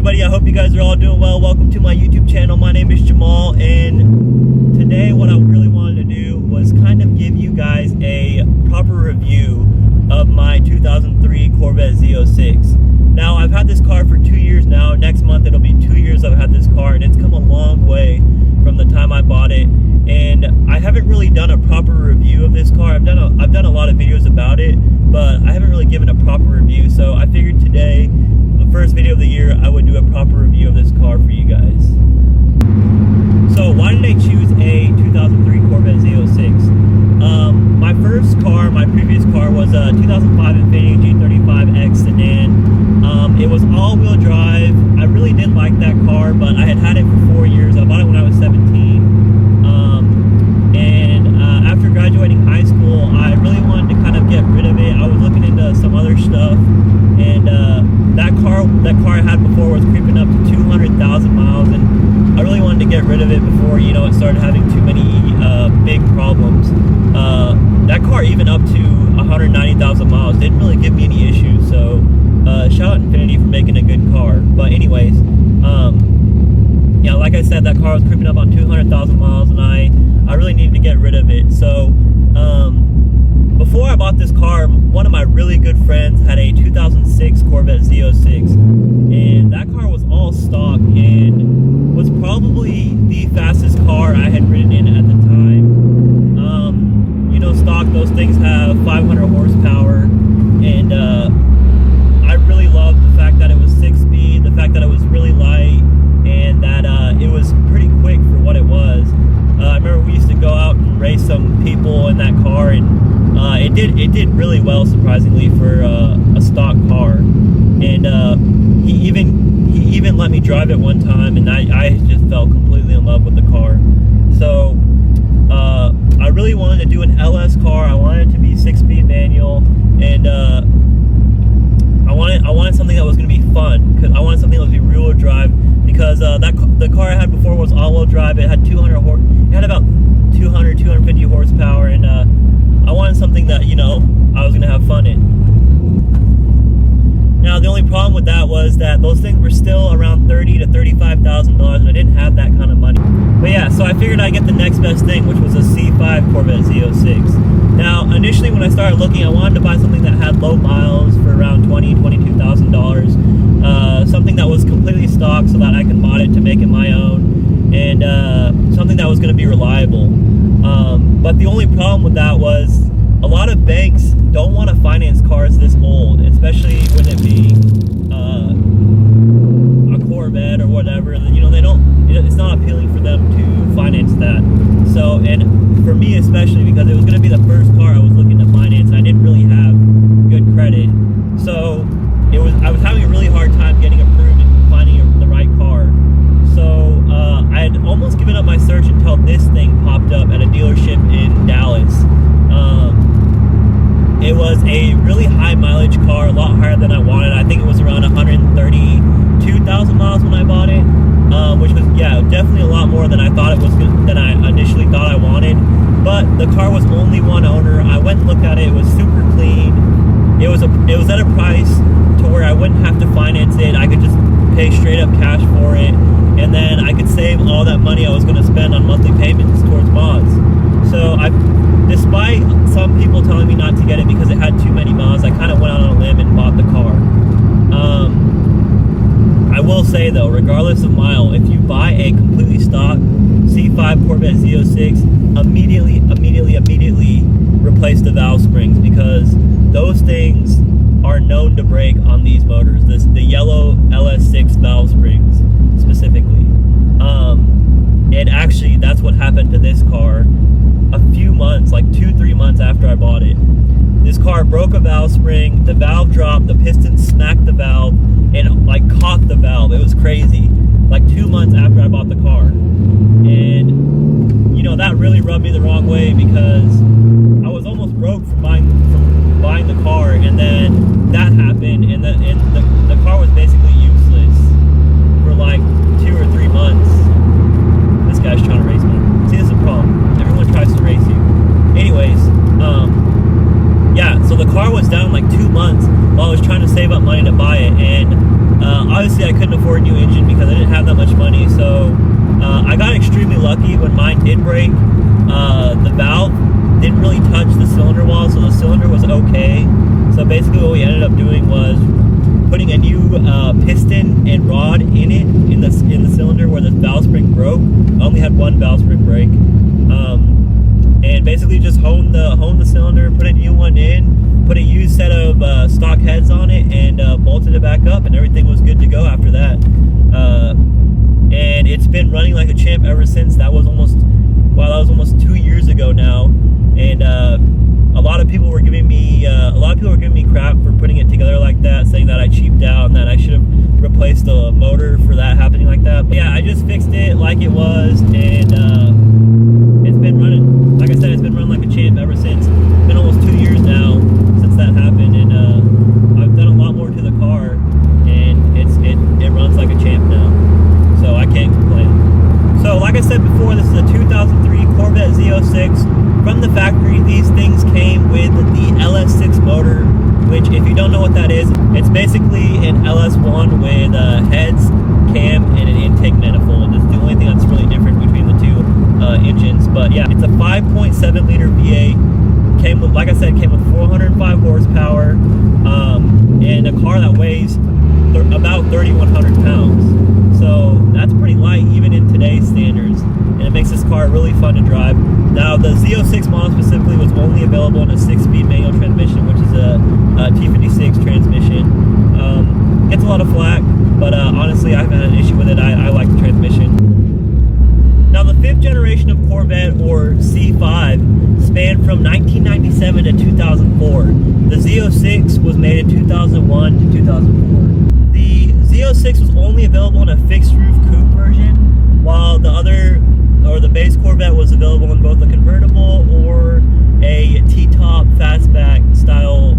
everybody, I hope you guys are all doing well. Welcome to my YouTube channel. My name is Jamal, and today what I really wanted to do was kind of give you guys a proper review of my 2003 Corvette Z06. Now, I've had this car for 2 years now. Next month it'll be 2 years I've had this car, and it's come a long way from the time I bought it. And I haven't really done a proper review of this car. I've done a lot of videos about it, but I haven't really given a proper review. So I figured today, the first video of the year, I would do a proper review of this car for you guys. So why did I choose a 2003 Corvette Z06? My first car, my previous car, was a 2005 Infiniti G35X sedan. It was all-wheel drive. I really didn't like that car, but I had it for 4 years. I bought it when I was 17. After graduating high school, I really wanted to kind of get rid of it. I was looking into some other stuff, and that car I had before was creeping up to 200,000 miles, and I really wanted to get rid of it before, you know, it started having too many big problems. That car, even up to 190,000 miles, didn't really give me any issues. So shout out Infiniti for making a good car. But anyways, yeah, like I said, that car was creeping up on 200,000 miles, and I really needed to get rid of it. So before I bought this car, one of my really good friends had a 2006 Corvette Z06, and that car was all stock and was probably the fastest car I had ridden in at the time. You know, stock, those things have 500 horsepower, and I really loved the fact that it was 6-speed, the fact that it was really light, and that it was pretty quick for what it was. I remember we used to go out and race some people in that car, and it did really well, surprisingly, for a stock car. And he even let me drive it one time, and I just fell completely in love with the car. So I really wanted to do an LS car. I wanted it to be 6-speed manual, and I wanted something that was going to be fun, because I wanted something that was rear-wheel drive, because the car I had before was all-wheel drive. It had about 250 horsepower, and I wanted something that, you know, I was going to have fun in. Now, the only problem with that was that those things were still around $30,000 to $35,000, and I didn't have that kind of money. But yeah, so I figured I'd get the next best thing, which was a C5 Corvette Z06. Now, initially when I started looking, I wanted to buy something that had low miles for around $20,000, $22,000. Something that was completely stock so that I could mod it to make it my own, and something that was going to be reliable. But the only problem with that was a lot of banks don't want to finance cars this old, especially with it being a Corvette or whatever. You know, it's not appealing for them to finance that. So, and for me especially, because it was going to be the first car I was looking to finance, I didn't really have good credit. So I was having a really hard time getting approved and finding the right car. So I had almost given up my search until this thing popped up at a dealership in Dallas. It was a really high mileage car, a lot higher than I wanted. I think it was around 132,000 miles when I bought it, which was, yeah, definitely a lot more than I thought it was than I initially thought I wanted. But the car was only one owner. I went and looked at it. It was super clean. It was at a price to where I wouldn't have to finance it. I could just pay straight up cash for it, and then I could save all that money I was going to spend on monthly payments towards mods. So despite some people telling me not to get it because it had too many miles, I kind of went out on a limb and bought the car. I will say though, regardless of mile, if you buy a completely stock C5 Corvette Z06, immediately replace the valve springs, because those things are known to break on these motors. The yellow LS6 valve springs specifically. And actually, that's what happened to this car a few months, like 2-3 months after I bought it. This car broke a valve spring, the valve dropped, the piston smacked the valve, and like caught the valve. It was crazy. Like 2 months after I bought the car. And you know, that really rubbed me the wrong way, because I was almost broke from buying the car, and then that happened, and the car was basically useless for like 2 or 3 months. This guy's trying to race me. See, this is a problem. Everyone tries to race you. Anyways, yeah, so the car was down like 2 months while I was trying to save up money to buy it, and obviously I couldn't afford a new engine because I didn't have that much money. So I got extremely lucky when mine did break. The valve didn't really touch the cylinder wall, so the cylinder was okay. So basically what we ended up doing was putting a new piston and rod in it, in the cylinder where the valve spring broke. I only had one valve spring break. And basically just honed the cylinder, put a new one in, put a used set of stock heads on it, and bolted it back up, and everything was good to go after that. And it's been running like a champ ever since. That was almost 2 years ago now. And a lot of people were giving me crap for putting it together like that, saying that I cheaped out and that I should have replaced the motor for that happening like that. But yeah, I just fixed it like it was, and it's been running. Like I said, it's been running like a champ ever since. It's been almost 2 years now since that happened, and I've done a lot more to the car, and it runs like a champ now. So I can't complain. So like I said before, this is a 2003 Corvette Z06 from the factory. These things came with the LS6 motor, which, if you don't know what that is, it's basically an LS1 with heads, cam, and an intake manifold. It's the only thing that's really different between the two engines. But yeah, it's a 5.7 liter V8. Came with, like I said, 405 horsepower, and a car that weighs about 3,100 pounds. So that's pretty light even in today's standards, and it makes this car really fun to drive. Now the Z06 model specifically was only available in a 6-speed manual transmission, which is a T56 transmission. Gets a lot of flack, but honestly I haven't had an issue with it. I like the transmission. Now the 5th generation of Corvette, or C5, spanned from 1997 to 2004. The Z06 was made in 2001 to 2004. The Z06 was only available in a fixed roof coupe version, while the base Corvette was available in both a convertible or a T-top fastback style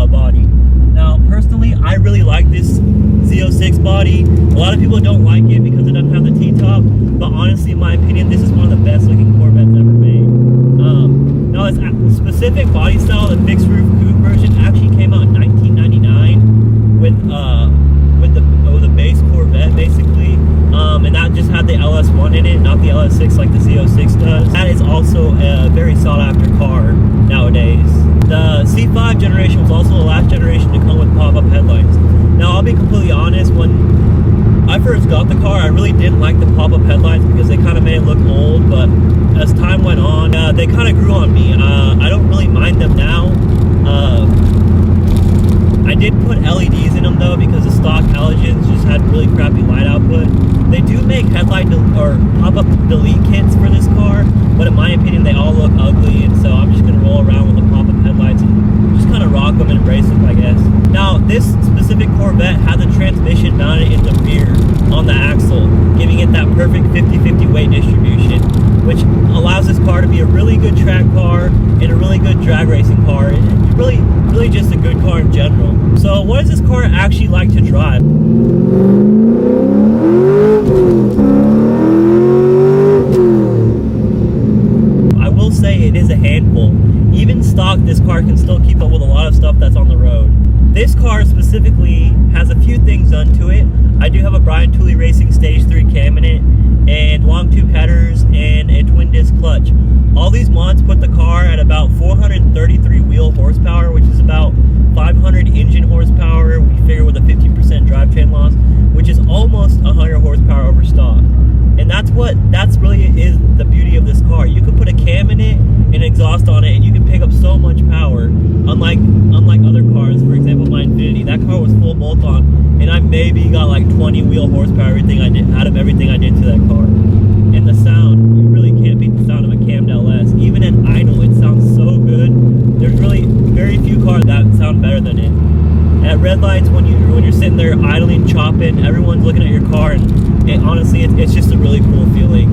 body. Now personally, I really like this Z06 body. A lot of people don't like it because it doesn't have the T-top, but honestly, in my opinion, this is one of the best looking Corvettes ever made. Now this specific body style, the fixed roof coupe version, actually came out in 1999 with the base Corvette basically, and that just had the LS1 in it, not the LS6 like the Z06 does. That is also a very sought after car nowadays. The C5 generation was also the last generation to come with pop-up headlights. Now I'll be completely honest, when I first got the car, I really didn't like the pop-up headlights because they kind of made it look old, but as time went on, they kind of grew on me. I don't really mind them now. I did put LEDs in them though, because the stock halogens just had really crappy light output. They do make headlight or pop-up delete kits for this car, but in my opinion they all look ugly, and so I'm just going to roll around with the pop-up headlights and just kind of rock them and embrace them, I guess. Now this specific Corvette had the transmission mounted in the rear on the axle, giving it that perfect 50-50 weight distribution, which allows this car to be a really good track car and a really good drag racing car, and really just a good car in general. So what is this car actually like to drive? I will say it is a handful. Even stock, this car can still keep up with a lot of stuff that's on the road. This car specifically has a few things done to it. I do have a Brian Tooley Racing Stage 3 cam in it, and long tube headers, and a twin disc clutch. All these mods put the car at about 433 wheel horsepower, which is about 500 engine horsepower. We figure with a 15% drivetrain loss, which is almost 100 horsepower over stock. And that's really is the beauty of this car. You can put a cam in it and exhaust on it, and you can pick up so much power. Unlike other cars, for example my Infiniti, that car was full bolt-on, and I maybe got like 20 wheel horsepower out of everything I did to that car. And the sound, you really can't beat the sound of a cammed LS. Even at idle, it sounds so good. There's really very few cars that sound better than it. At red lights, when you're sitting there idling, chopping, everyone's looking at your car, and honestly, it's just a really cool feeling.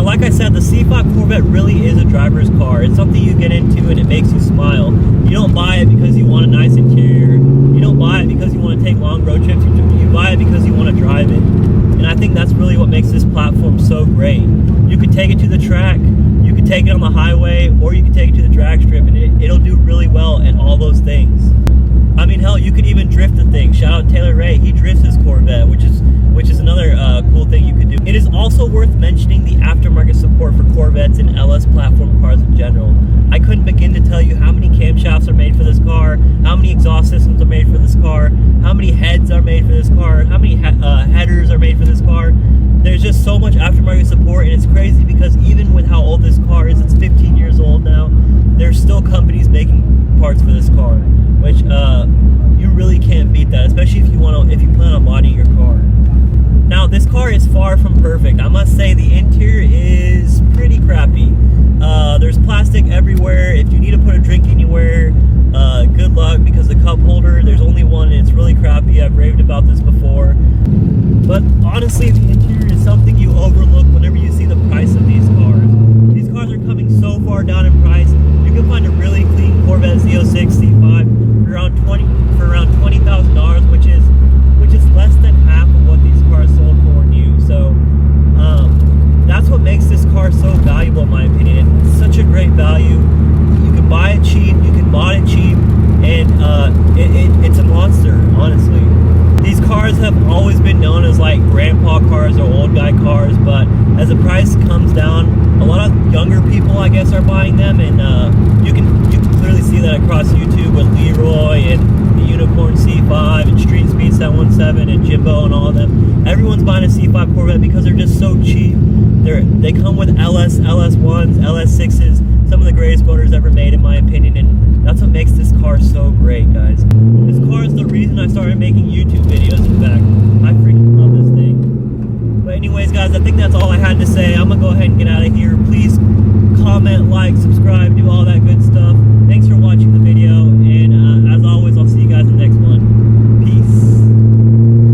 Like I said, the C5 Corvette really is a driver's car. It's something you get into and it makes you smile. You don't buy it because you want a nice interior. You don't buy it because you want to to take long road trips. You buy it because you want to drive it. And I think that's really what makes this platform so great. You could take it to the track, you could take it on the highway, or you could take it to the drag strip, and it'll do really well at all those things. I mean, hell, you could even drift the thing. Shout out Taylor Ray, he drifts his Corvette, which is another cool thing you could do. It is also worth mentioning the aftermarket support for Corvettes and LS platform cars in general. I couldn't begin to tell you how many camshafts are made for this car, how many exhaust systems are made for this car, how many heads are made for this car, how many headers are made for this car. There's just so much aftermarket support, and it's crazy because even with how old this car is, it's 15 years old now, there's still companies making parts for this car, which you really can't beat that, especially if you plan on modding your car. Now, this car is far from perfect. I must say the interior is pretty crappy. There's plastic everywhere. If you need to put a drink anywhere, good luck, because the cup holder, there's only one and it's really crappy. I've raved about this before. But honestly, the interior is something you overlook whenever you see the price of these cars. These cars are coming so far down in price. You can find a really clean Corvette Z06 C5 for around $20,000, which is less than half of what these cars sold for new. So that's what makes this car so valuable, in my opinion. It's such a great value. You can buy it cheap, you can mod it cheap, and it's a monster, honestly. These cars have always been known as like grandpa cars or old guy cars, but as the price comes down, a lot of younger people, I guess, are buying them, and you can clearly see that across YouTube with Leroy and the Unicorn C5 and Street Speed 717 and Jimbo and all of them. Everyone's buying a C5 Corvette because they're just so cheap. They come with LS1s, LS6s, some of the greatest motors ever made, in my opinion, and that's what makes this car so great, guys. This car is the reason I started making YouTube videos, in fact. I freaking love this thing. But anyways, guys, I think that's all I had to say. I'm gonna go ahead and get out of here. Please comment, like, subscribe, do all that good stuff.